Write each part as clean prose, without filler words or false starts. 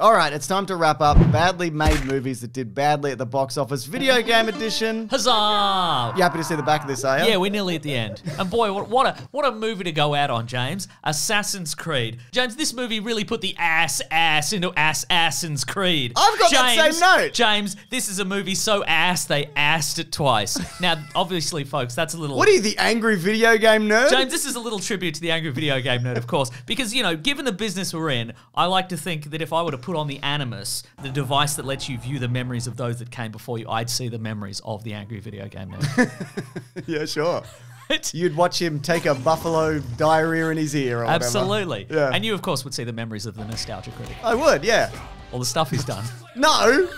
All right, it's time to wrap up badly made movies that did badly at the box office. Video game edition. Huzzah! You happy to see the back of this, are you? Yeah, we're nearly at the end. And boy, what a movie to go out on, James. Assassin's Creed. James, this movie really put the ass into Assassin's Creed. I've got that same note. James, this is a movie so ass they assed it twice. Now, obviously, folks, that's a little... What are you, the angry video game nerd? James, this is a little tribute to the angry video game nerd, of course. Because, you know, given the business we're in, I like to think that if I were to put on the Animus, the device that lets you view the memories of those that came before you, I'd see the memories of the angry video game nerd. Yeah, sure. You'd watch him take a buffalo diarrhea in his ear or whatever. Absolutely. Yeah. And you, of course, would see the memories of the nostalgia critic. I would, yeah. All the stuff he's done. No!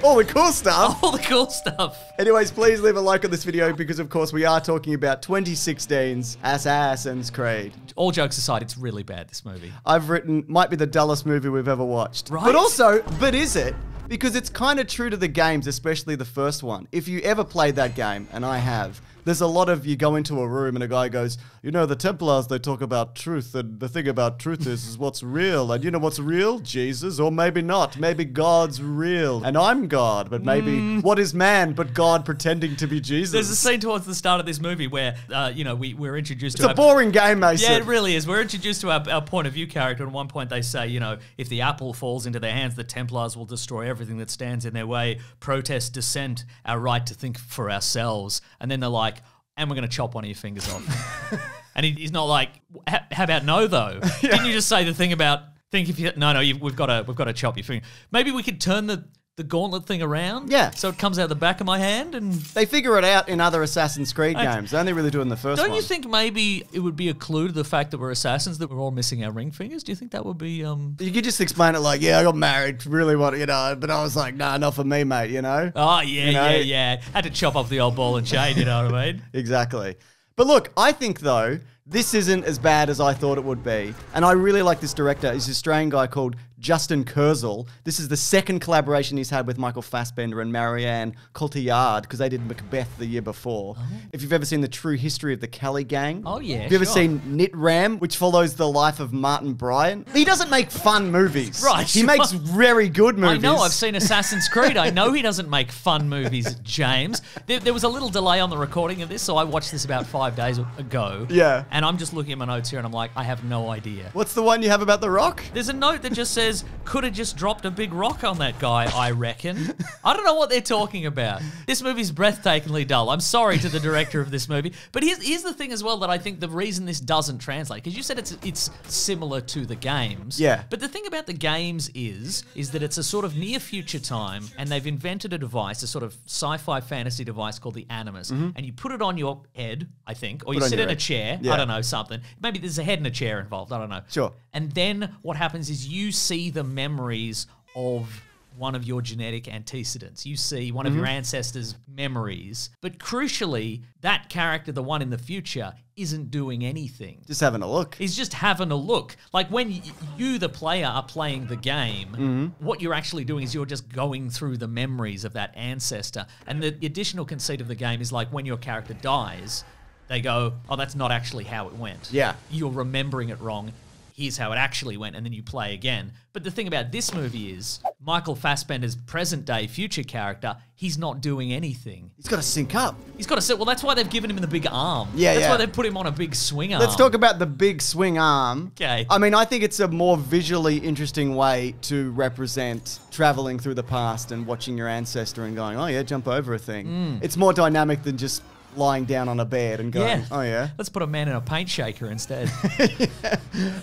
All the cool stuff. All the cool stuff. Anyways, please leave a like on this video because, of course, we are talking about 2016's Assassin's Creed. All jokes aside, it's really bad, this movie. I've written, might be the dullest movie we've ever watched. Right? But also, but is it? Because it's kind of true to the games, especially the first one. If you ever played that game, and I have, there's a lot of, you go into a room and a guy goes, you know, the Templars, they talk about truth, and the thing about truth is what's real. And you know what's real? Jesus, or maybe not. Maybe God's real. And I'm God, but maybe what is man but God pretending to be Jesus? There's a scene towards the start of this movie where, you know, we're introduced It's to a boring game, Mason. Yeah, it really is. We're introduced to our point of view character. At one point they say, you know, if the apple falls into their hands, the Templars will destroy everything that stands in their way, protest, dissent, our right to think for ourselves. And then they're like, and we're going to chop one of your fingers off. And he's not like, how about no, though? Yeah. Didn't you just say the thing about, think if you, no, we've got to chop your finger. Maybe we could turn the gauntlet thing around. Yeah. So it comes out the back of my hand and... They figure it out in other Assassin's Creed games. They only really do it in the first one. Don't you think maybe it would be a clue to the fact that we're assassins, that we're all missing our ring fingers? Do you think that would be... You could just explain it like, yeah, I got married, really want, you know, but I was like, nah, not for me, mate, you know? Oh, yeah, you know? yeah. Had to chop off the old ball and chain, you know what I mean? Exactly. But look, I think, though, this isn't as bad as I thought it would be. And I really like this director. He's an Australian guy called Justin Kurzel. This is the second collaboration he's had with Michael Fassbender and Marianne Cotillard because they did Macbeth the year before. Oh. If you've ever seen The True History of the Kelly Gang. Oh, yeah, Have you ever seen Knit Ram, which follows the life of Martin Bryan? He doesn't make fun movies. Right. He makes very good movies. I know. I've seen Assassin's Creed. I know he doesn't make fun movies, James. There was a little delay on the recording of this, so I watched this about 5 days ago. Yeah. And I'm just looking at my notes here and I'm like, I have no idea. What's the one you have about The Rock? There's a note that just says, could have just dropped a big rock on that guy, I reckon. I don't know what they're talking about. This movie's breathtakingly dull. I'm sorry to the director of this movie. But here's the thing as well that I think the reason this doesn't translate, because you said it's similar to the games. Yeah. But the thing about the games is that it's a sort of near future time and they've invented a device, a sort of sci-fi fantasy device called the Animus. And you put it on your head, I think, or you sit in a chair. Yeah. I don't know, something. Maybe there's a head and a chair involved. I don't know. Sure. And then what happens is you see the memories of one of your genetic antecedents. You see one of your ancestors' memories. But crucially, that character, the one in the future, isn't doing anything. Just having a look. He's just having a look. Like when you, the player, are playing the game, what you're actually doing is you're just going through the memories of that ancestor. And the additional conceit of the game is like when your character dies, they go, oh, that's not actually how it went. Yeah. You're remembering it wrong. Here's how it actually went, and then you play again. But the thing about this movie is, Michael Fassbender's present-day future character, he's not doing anything. He's got to sync up. He's got to sit. Well, that's why they've given him the big arm. Yeah, That's why they've put him on a big swing arm. Let's talk about the big swing arm. Okay. I mean, I think it's a more visually interesting way to represent traveling through the past and watching your ancestor and going, oh yeah, jump over a thing. It's more dynamic than just lying down on a bed and going, oh yeah. Let's put a man in a paint shaker instead.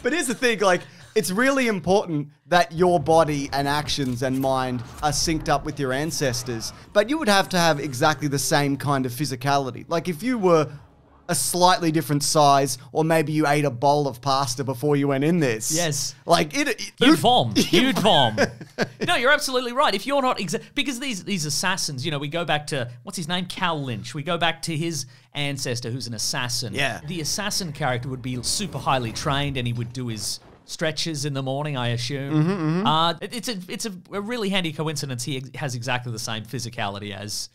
But here's the thing, like, it's really important that your body and actions and mind are synced up with your ancestors, but you would have to have exactly the same kind of physicality. Like if you were a slightly different size, or maybe you ate a bowl of pasta before you went in this. Yes. Like You'd vom. You'd vom. No, you're absolutely right. If you're not because these assassins, you know, we go back to what's his name, Cal Lynch. We go back to his ancestor, who's an assassin. Yeah. The assassin character would be super highly trained, and he would do his stretches in the morning, I assume. It's a really handy coincidence. He has exactly the same physicality as.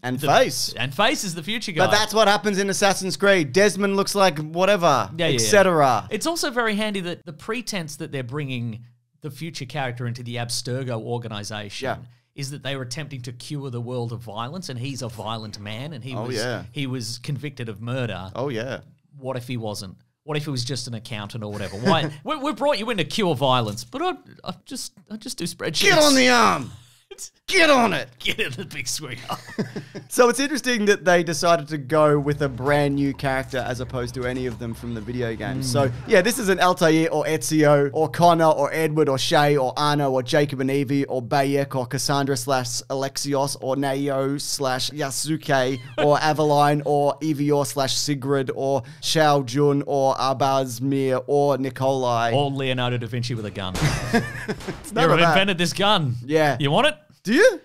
And Face. And Face is the future guy. But that's what happens in Assassin's Creed. Desmond looks like whatever, etc. It's also very handy that the pretense that they're bringing the future character into the Abstergo organization Yeah. is that they were attempting to cure the world of violence, and he's a violent man, and he was convicted of murder. Oh, yeah. What if he wasn't? What if he was just an accountant or whatever? Why we brought you in to cure violence, but I just do spreadsheets. Get on the arm! Get on it! Get in the big swing. So it's interesting that they decided to go with a brand new character as opposed to any of them from the video games. So, yeah, this isn't Altair or Ezio or Connor or Edward or Shay or Arno or Jacob and Evie or Bayek or Cassandra / Alexios or Neo / Yasuke or Aveline or Evior / Sigrid or Xiao Jun or Arbaz Mir or Nikolai. Or Leonardo da Vinci with a gun. none You of that. invented this gun. Yeah. You want it? Do you?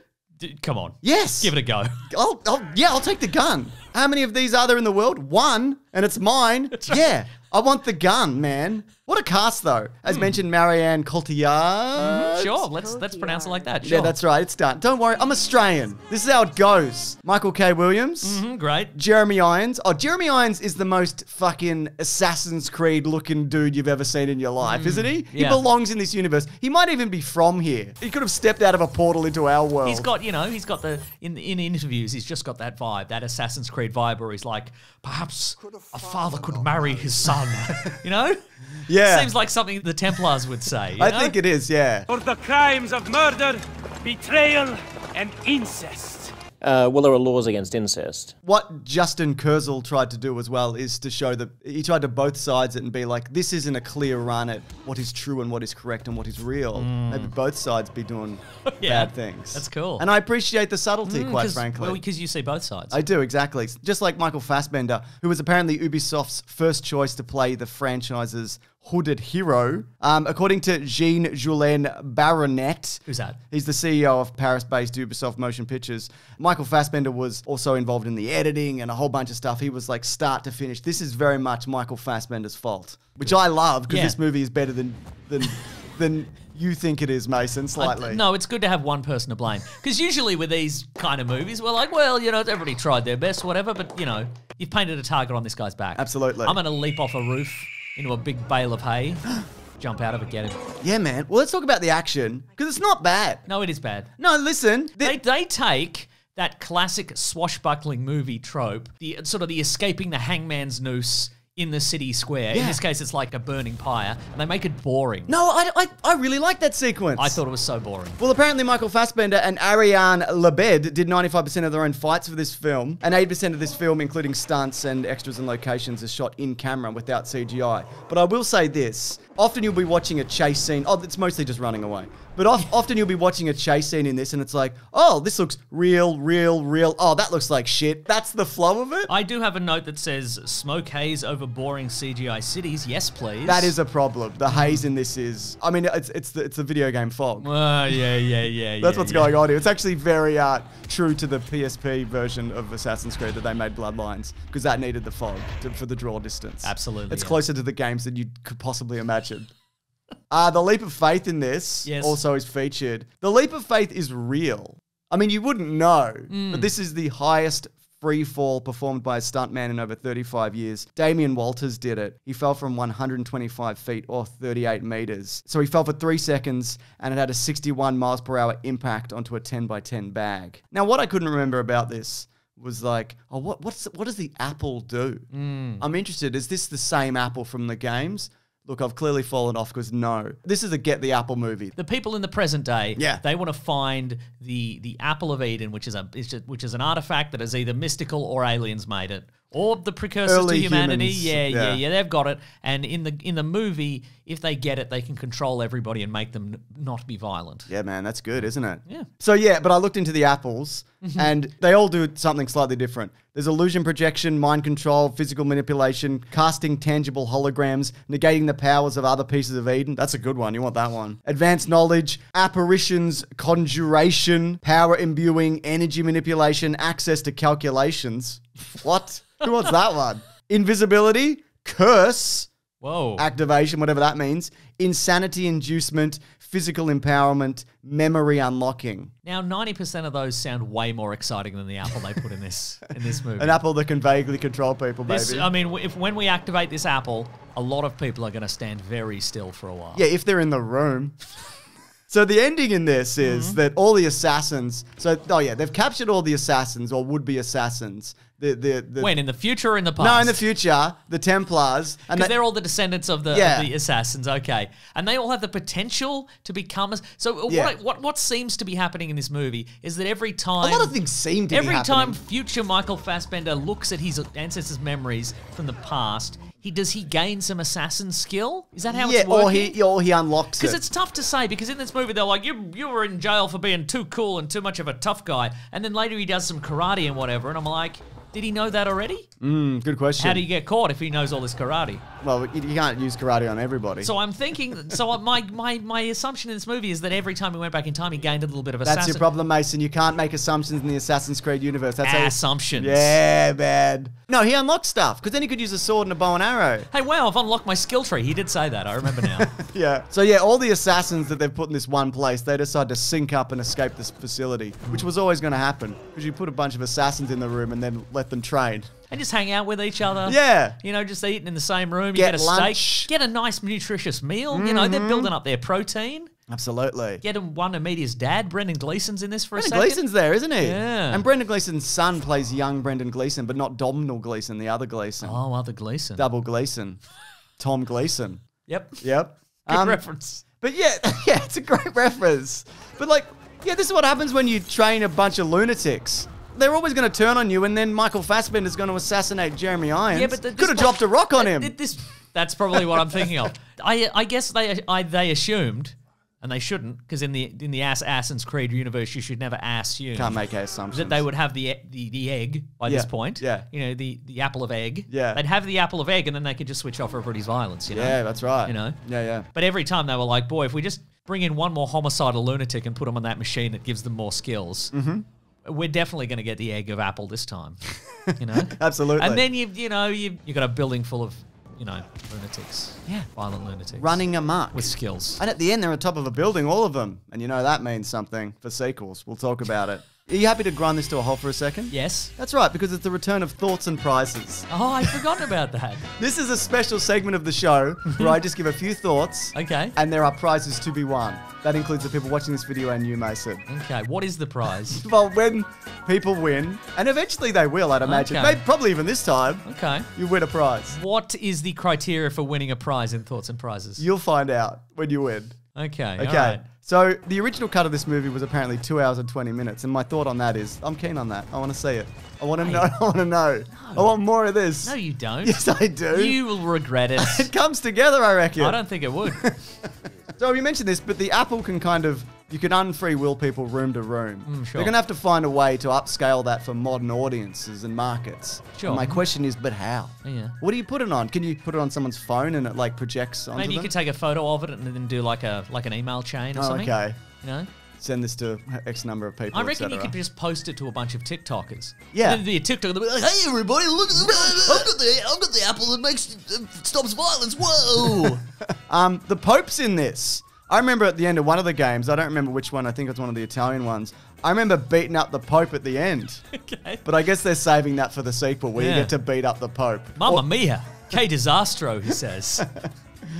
Come on. Yes. Give it a go. I'll take the gun. How many of these are there in the world? One, and it's mine. That's right. Yeah, I want the gun, man. What a cast, though. As mentioned, Marianne Cotillard. Sure, let's pronounce it like that. Sure. Yeah, that's right. It's done. Don't worry, I'm Australian. This is how it goes. Michael K. Williams. Great. Jeremy Irons. Oh, Jeremy Irons is the most fucking Assassin's Creed looking dude you've ever seen in your life, isn't he? He Yeah. belongs in this universe. He might even be from here. He could have stepped out of a portal into our world. He's got in interviews, he's just got that vibe, that Assassin's Creed vibe where he's like, perhaps a father could marry his son. You know? Yeah. Seems like something the Templars would say. You I know? think it is, yeah. For the crimes of murder, betrayal, and incest. Well, there are laws against incest. What Justin Kurzel tried to do as well is to show that he tried to both sides it and be like, this isn't a clear run at what is true and what is correct and what is real. Maybe both sides be doing Yeah, bad things. that's cool. And I appreciate the subtlety, quite frankly. Well, because you see both sides. I do, exactly. Just like Michael Fassbender, who was apparently Ubisoft's first choice to play the franchise's hooded hero. According to Jean-Julien Baronet, Who's that? he's the CEO of Paris-based Ubisoft Motion Pictures. Michael Fassbender was also involved in the editing and a whole bunch of stuff. He was like start to finish. This is very much Michael Fassbender's fault, which I love because Yeah. this movie is better than you think it is, Mason, slightly. No, it's good to have one person to blame. Because usually with these kind of movies, we're like, well, you know, everybody tried their best, whatever, but, you know, you've painted a target on this guy's back. Absolutely. I'm going to leap off a roof into a big bale of hay, jump out of it, get him. Yeah, man. Well, let's talk about the action because it's not bad. No, it is bad. No, listen. They take that classic swashbuckling movie trope, the sort of the escaping the hangman's noose in the city square. In Yeah. this case, it's like a burning pyre, and they make it boring. No, I really like that sequence. I thought it was so boring. Well, apparently Michael Fassbender and Ariane Lebed did 95% of their own fights for this film, and 80% of this film, including stunts and extras and locations, is shot in camera without CGI. But I will say this. Often you'll be watching a chase scene. Oh, it's mostly just running away. But often you'll be watching a chase scene in this, and it's like, oh, this looks real. Oh, that looks like shit. That's the flow of it. I do have a note that says, smoke haze over boring CGI cities. Yes, please. That is a problem. The haze in this is, I mean, it's the video game fog. Yeah. That's what's going on here. It's actually very true to the PSP version of Assassin's Creed that they made Bloodlines, because that needed the fog for the draw distance. Absolutely, It's yeah. closer to the games than you could possibly imagine. The leap of faith in this Yes. also is featured. The leap of faith is real. I mean, you wouldn't know, but this is the highest free fall performed by a stuntman in over 35 years. Damien Walters did it. He fell from 125 feet or 38 meters. So he fell for 3 seconds and it had a 61 miles per hour impact onto a 10 by 10 bag. Now, what I couldn't remember about this was like, oh, what does the apple do? I'm interested. Is this the same apple from the games? Look, I've clearly fallen off because no. This is a Get the Apple movie. The people in the present day, Yeah. they want to find the Apple of Eden, which is an artifact that is either mystical or aliens made it, or the precursors Early to humanity. humans, Yeah, they've got it. And in the movie, if they get it, they can control everybody and make them not be violent. Yeah, man, that's good, isn't it? Yeah. So yeah, but I looked into the apples and they all do something slightly different. There's illusion projection, mind control, physical manipulation, casting tangible holograms, negating the powers of other pieces of Eden. That's a good one. You want that one. Advanced knowledge, apparitions, conjuration, power imbuing, energy manipulation, access to calculations. What? Who wants that one? Invisibility, curse. Whoa. activation, whatever that means, insanity inducement, physical empowerment, memory unlocking. Now, 90% of those sound way more exciting than the apple they put in this movie. An apple that can vaguely control people, baby. I mean, when we activate this apple, a lot of people are going to stand very still for a while. Yeah, if they're in the room. So the ending in this is that all the assassins... they've captured all the assassins or would-be assassins. When, in the future or in the past? No, in the future, the Templars. Because they're all the descendants of the assassins, okay. And they all have the potential to become... So what seems to be happening in this movie is that every time... A lot of things seem to be happening. Every time future Michael Fassbender looks at his ancestors' memories from the past... Does he gain some assassin skill? Is that how it's working? or he unlocks it. Because it's tough to say, because in this movie they're like, you were in jail for being too cool and too much of a tough guy. And then later he does some karate and whatever, and I'm like, did he know that already? Good question. How do you get caught if he knows all this karate? Well, you can't use karate on everybody. So I'm thinking, my assumption in this movie is that every time he went back in time, he gained a little bit of assassin. That's your problem, Mason. You can't make assumptions in the Assassin's Creed universe. That's assumptions. Yeah, man. No, he unlocks stuff, because then he could use a sword and a bow and arrow. Hey, wow, I've unlocked my skill tree. He did say that. I remember now. Yeah. So yeah, all the assassins that they've put in this one place, they decide to sync up and escape this facility, which was always going to happen, because you put a bunch of assassins in the room and then let them train. And just hang out with each other. Yeah. You know, just eating in the same room. You Get get a lunch. steak. Get a nice, nutritious meal. You know, they're building up their protein. Absolutely. Get one to meet his dad. Brendan Gleeson's in this for a second. Brendan Gleeson's there, isn't he? Yeah. And Brendan Gleeson's son plays young Brendan Gleeson, but not Domhnall Gleeson, the other Gleeson. Oh, other Gleeson. Double Gleeson. Tom Gleeson. Yep. Yep. Good reference. But yeah, it's a great reference. But like, this is what happens when you train a bunch of lunatics. They're always going to turn on you, and then Michael Fassbender's going to assassinate Jeremy Irons. Yeah, but could have dropped a rock on him. That's probably what I'm thinking of. I guess they assumed, and they shouldn't, because in the Assassin's Creed universe, you should never assume. Can't make assumptions. That they would have the egg by this point. Yeah. You know, the apple of egg. Yeah. They'd have the apple of egg, and then they could just switch off everybody's violence. You know? Yeah, that's right. You know. Yeah. But every time they were like, boy, if we just bring in one more homicidal lunatic and put them on that machine, it gives them more skills. Mm-hmm. We're definitely going to get the egg of apple this time, you know. Absolutely. And then you got a building full of lunatics, violent lunatics, running amok with skills. And at the end, they're on top of a building, all of them, and you know that means something for sequels. We'll talk about it. Are you happy to grind this to a halt for a second? Yes. That's right, because it's the return of Thoughts and Prizes. Oh, I'd forgotten about that. This is a special segment of the show where I just give a few thoughts. Okay. And there are prizes to be won. That includes the people watching this video and you, Mason. Okay, what is the prize? Well, when people win, and eventually they will, I'd imagine. Okay. Maybe, probably even this time. Okay. You win a prize. What is the criteria for winning a prize in Thoughts and Prizes? You'll find out when you win. Okay. Okay. All right. So the original cut of this movie was apparently 2 hours and 20 minutes, and my thought on that is, I'm keen on that. I want to see it. I want to know. I want to know. I want more of this. No, you don't. Yes, I do. You will regret it. It comes together, I reckon. I don't think it would. So you mentioned this, but the Apple can you can unfree will people room to room. Sure. They're going to have to find a way to upscale that for modern audiences and markets. Sure. And my question is, but how? Yeah. What do you put it on? Can you put it on someone's phone and it like projects onto Maybe you them? could take a photo of it and then do like an email chain or something. Okay. You know? Send this to X number of people, I reckon you etc. could just post it to a bunch of TikTokers. Yeah. And then the TikToker will be like, hey everybody, look at this. I've got the apple that stops violence. Whoa. The Pope's in this. I remember at the end of one of the games, I don't remember which one, I think it's one of the Italian ones, I remember beating up the Pope at the end. Okay. But I guess they're saving that for the sequel where you Yeah. get to beat up the Pope. Mamma mia. Que disastro, he says.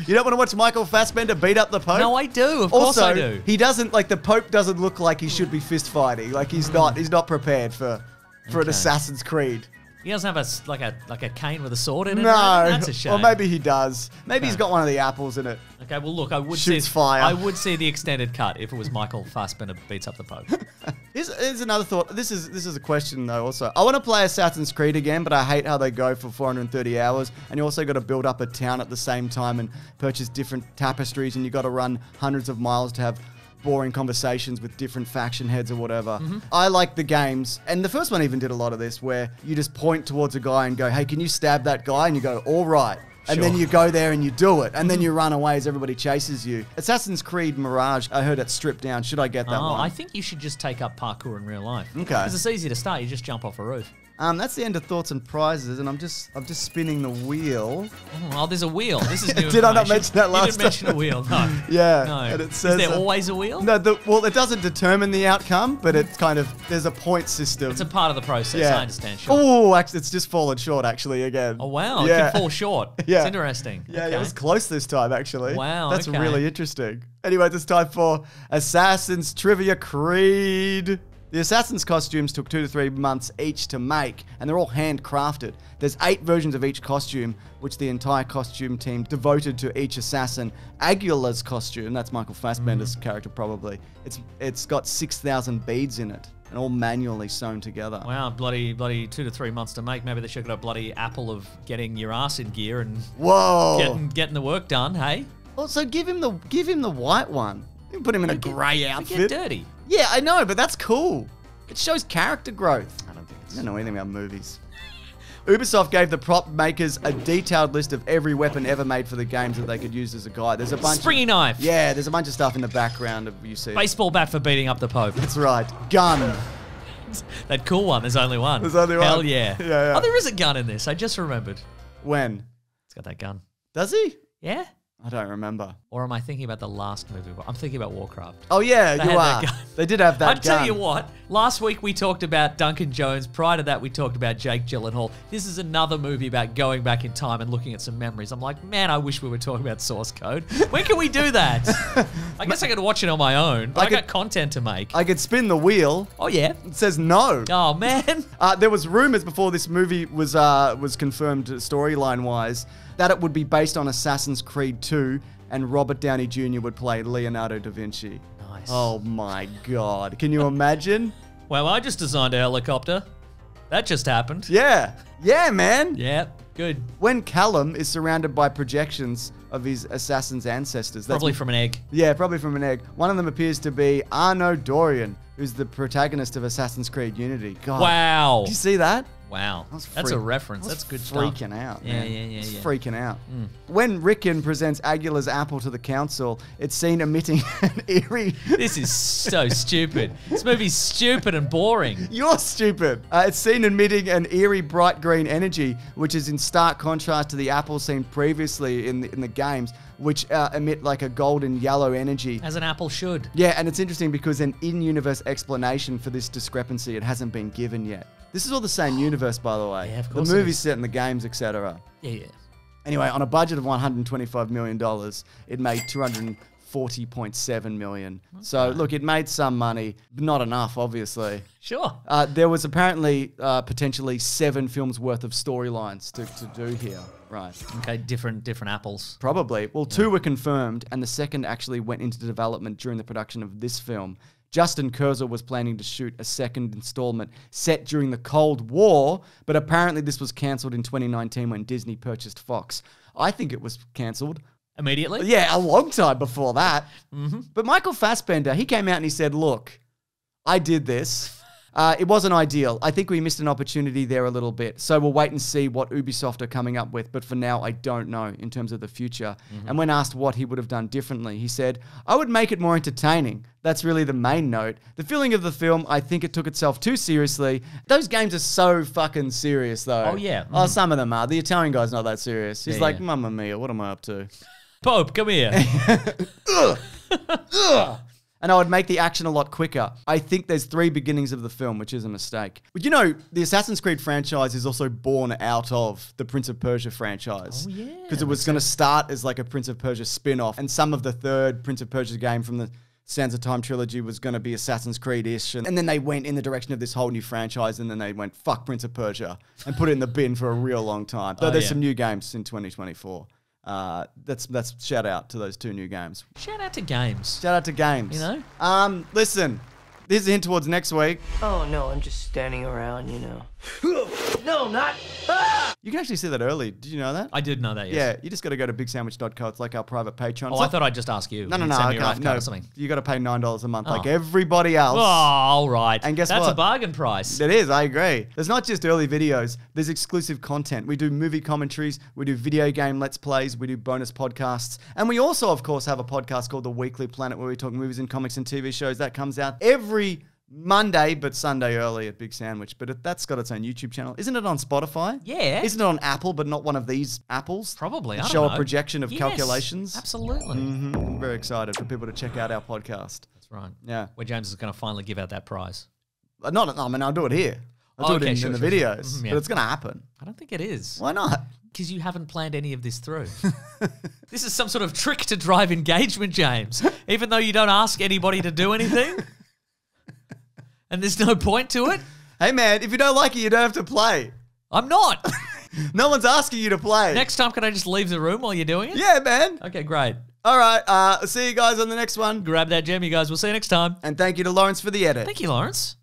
You don't want to watch Michael Fassbender beat up the Pope? No, I do. Of course Also, I do. he doesn't, like, the Pope doesn't look like he should be fist fighting. Like, he's not prepared for an Okay. Assassin's Creed. He doesn't have like a cane with a sword in it. No. That's a shame. Or maybe he does. Maybe Okay. he's got one of the apples in it. Okay, well look, I would Shoots see fire. I would see the extended cut if it was Michael Fassbender beats up the Pope. Here's another thought. This is a question though. Also, I want to play Assassin's Creed again, but I hate how they go for 430 hours, and you also got to build up a town at the same time and purchase different tapestries, and you got to run hundreds of miles to have boring conversations with different faction heads or whatever. I like the games, and the first one even did a lot of this, where you just point towards a guy and go, "Hey, can you stab that guy?" And you go, "All right." And then Sure. you go there and you do it. And then you run away as everybody chases you. Assassin's Creed Mirage, I heard it's stripped down. Should I get that one? I think you should just take up parkour in real life. Okay. Because it's easy to start. You just jump off a roof. That's the end of thoughts and prizes, and I'm just spinning the wheel. Oh, there's a wheel. This is new. Did I not information. mention that last You didn't mention a wheel. No. Yeah, No. and it says is there always a wheel? No, well, it doesn't determine the outcome, but it's kind of there's a point system. It's a part of the process. yeah. I understand. Sure. Oh, actually, it's just fallen short actually again. Oh wow, Yeah. it can fall short. Yeah. It's interesting. Yeah, Okay. it was close this time, actually. Wow, That's okay. really interesting. Anyway, it's time for Assassin's Trivia Creed. The Assassin's costumes took 2 to 3 months each to make, and they're all handcrafted. There's 8 versions of each costume, which the entire costume team devoted to each assassin. Aguilar's costume, that's Michael Fassbender's character probably, it's got 6,000 beads in it, and all manually sewn together. Wow, bloody 2 to 3 months to make. Maybe they should have got a bloody apple of getting your ass in gear and Whoa! getting the work done. Hey, Also, give him the white one. You can put him in a grey we outfit. get dirty. Yeah, I know, but that's cool. It shows character growth. I don't know anything about movies. Ubisoft gave the prop makers a detailed list of every weapon ever made for the games that they could use as a guide. There's a bunch. Springy knife. Yeah, there's a bunch of stuff in the background of you see. Baseball bat for beating up the Pope. That's right. Gun. That cool one. There's only one. There's only one. Hell yeah. Yeah, yeah. Oh, there is a gun in this. I just remembered. When? It's got that gun. Does he? Yeah. I don't remember. Or am I thinking about the last movie? I'm thinking about Warcraft. Oh yeah, They you had are. that gun. They did have that I'll gun. tell you what. Last week we talked about Duncan Jones. Prior to that, we talked about Jake Gyllenhaal. This is another movie about going back in time and looking at some memories. I'm like, man, I wish we were talking about Source Code. When can we do that? I guess I could watch it on my own. But I got content to make. I could spin the wheel. Oh yeah. It says no. Oh man. There was rumors before this movie was confirmed storyline-wise that it would be based on Assassin's Creed 2 and Robert Downey Jr. would play Leonardo da Vinci. Nice. Oh my God. Can you imagine? Well, I just designed a helicopter. That just happened. Yeah. Yeah, man. Yeah. Good. When Callum is surrounded by projections of his assassin's ancestors. Probably from an egg. Yeah, probably from an egg. One of them appears to be Arno Dorian, who's the protagonist of Assassin's Creed Unity. God. Wow. Did you see that? Wow. was That's a freak- reference. I was That's good stuff. freaking out, Yeah, man. yeah, yeah, I was yeah. freaking out. When Rickon presents Aguilar's apple to the council, it's seen emitting an eerie... This is so stupid. This movie's stupid and boring. You're stupid. It's seen emitting an eerie bright green energy, which is in stark contrast to the apple seen previously in the games, which emit like a golden yellow energy. As an apple should. Yeah, and it's interesting because an in-universe explanation for this discrepancy, it hasn't been given yet. This is all the same universe, by the way. Yeah, of the course it movie's is. set in the games, etc. Yeah, yeah. Anyway, on a budget of $125 million, it made $240.7 million. So, look, it made some money, but not enough, obviously. Sure. There was apparently potentially 7 films worth of storylines to do here. Right. Okay, different apples. Probably. Well, 2 were confirmed, and the second actually went into development during the production of this film. Justin Kurzel was planning to shoot a second installment set during the Cold War, but apparently this was cancelled in 2019 when Disney purchased Fox. I think it was cancelled. Immediately? Yeah, a long time before that. But Michael Fassbender, he came out and he said, look, I did this. It wasn't ideal. I think we missed an opportunity there a little bit. So we'll wait and see what Ubisoft are coming up with. But for now, I don't know in terms of the future. And when asked what he would have done differently, he said, I would make it more entertaining. That's really the main note. The feeling of the film, I think it took itself too seriously. Those games are so fucking serious, though. Oh, yeah. Oh, some of them are. The Italian guy's not that serious. He's Yeah, like, yeah. Mamma mia, what am I up to? Pope, come here. And I would make the action a lot quicker. I think there's 3 beginnings of the film, which is a mistake. But you know, the Assassin's Creed franchise is also born out of the Prince of Persia franchise. Oh, yeah. Because it was going to start as like a Prince of Persia spin-off. And some of the third Prince of Persia game from the Sands of Time trilogy was going to be Assassin's Creed-ish. And then they went in the direction of this whole new franchise. And then they went, fuck Prince of Persia. And put it in the bin for a real long time. Though Oh, there's yeah. some new games in 2024. That's shout out to those 2 new games. Shout out to games. Shout out to games. You know? Listen, this is a hint towards next week. Oh no, I'm just standing around, you know. No, not. You can actually see that early. Did you know that? I did know that, yes. Yeah, you just got to go to bigsandwich.co. It's like our private Patreon. Oh, It's I like- thought I'd just ask you. No, You'd I send me a rough can't. cut No, or something. you got to pay $9 a month like Oh. everybody else. Oh, all right. And guess That's what? a bargain price. It is, I agree. There's not just early videos, there's exclusive content. We do movie commentaries, we do video game let's plays, we do bonus podcasts. And we also, of course, have a podcast called The Weekly Planet where we talk movies and comics and TV shows. That comes out every Monday, but Sunday early at Big Sandwich. But that's got its own YouTube channel. Isn't it on Spotify? Yeah. Isn't it on Apple, but not one of these apples? Probably. That I don't show know. a projection of Yes, calculations. Absolutely. I'm very excited for people to check out our podcast. That's right. Yeah. Where James is going to finally give out that prize. I mean, I'll do it here. I'll do Okay, it sure, in the sure, sure. videos. Yeah. But it's going to happen. I don't think it is. Why not? Because you haven't planned any of this through. This is some sort of trick to drive engagement, James. Even though you don't ask anybody to do anything. And there's no point to it. Hey, man, if you don't like it, you don't have to play. I'm not. No one's asking you to play. Next time, can I just leave the room while you're doing it? Yeah, man. Okay, great. All right. See you guys on the next one. Grab that gem, you guys. We'll see you next time. And thank you to Lawrence for the edit. Thank you, Lawrence.